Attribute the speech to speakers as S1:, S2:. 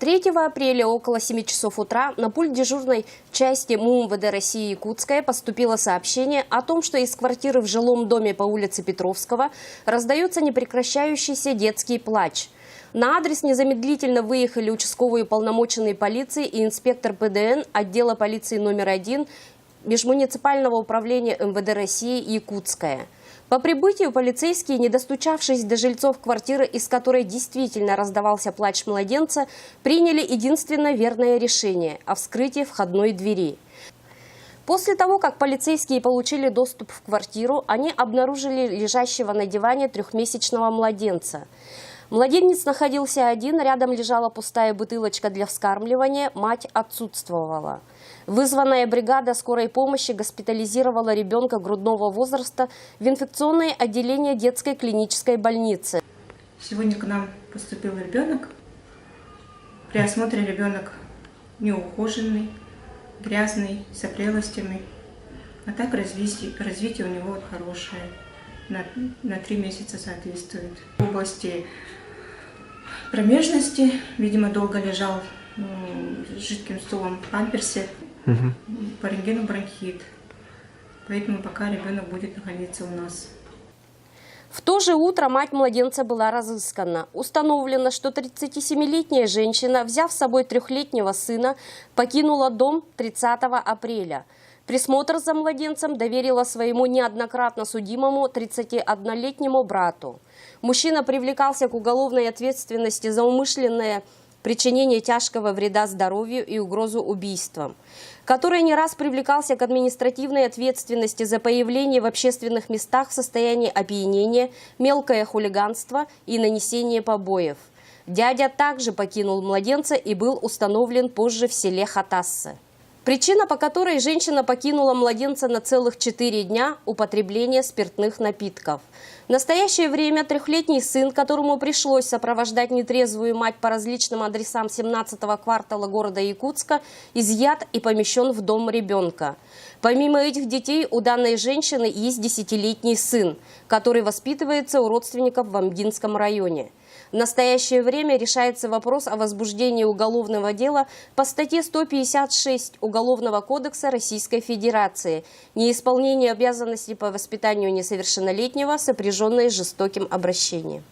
S1: 3 апреля около 7 часов утра на пульт дежурной части МУМВД России Якутская поступило сообщение о том, что из квартиры в жилом доме по улице Петровского раздается непрекращающийся детский плач. На адрес незамедлительно выехали участковые уполномоченные полиции и инспектор ПДН отдела полиции номер 1 Межмуниципального управления МВД России Якутская. По прибытию полицейские, не достучавшись до жильцов квартиры, из которой действительно раздавался плач младенца, приняли единственно верное решение о вскрытии входной двери. После того, как полицейские получили доступ в квартиру, они обнаружили лежащего на диване трехмесячного младенца. Младенец находился один, рядом лежала пустая бутылочка для вскармливания, мать отсутствовала. Вызванная бригада скорой помощи госпитализировала ребенка грудного возраста в инфекционное отделение детской клинической больницы.
S2: Сегодня к нам поступил ребенок. При осмотре ребенок неухоженный, грязный, с опрелостями. А так развитие у него хорошее. На 3 месяца соответствует. В области промежности, видимо, долго лежал с жидким стулом в памперсе. По рентгену бронхит. Поэтому пока ребенок будет находиться у нас.
S1: В то же утро мать младенца была разыскана. Установлено, что 37-летняя женщина, взяв с собой 3-летнего сына, покинула дом 30 апреля. Присмотр за младенцем доверила своему неоднократно судимому 31-летнему брату. Мужчина привлекался к уголовной ответственности за умышленное причинение тяжкого вреда здоровью и угрозу убийством, который не раз привлекался к административной ответственности за появление в общественных местах в состоянии опьянения, мелкое хулиганство и нанесение побоев. Дядя также покинул младенца и был установлен позже в селе Хатассе. Причина, по которой женщина покинула младенца на целых 4 дня – употребление спиртных напитков. В настоящее время 3-летний сын, которому пришлось сопровождать нетрезвую мать по различным адресам 17-го квартала города Якутска, изъят и помещен в дом ребенка. Помимо этих детей у данной женщины есть 10-летний сын, который воспитывается у родственников в Амгинском районе. В настоящее время решается вопрос о возбуждении уголовного дела по статье 156 Уголовного кодекса Российской Федерации «Неисполнение обязанностей по воспитанию несовершеннолетнего, сопряженное с жестоким обращением».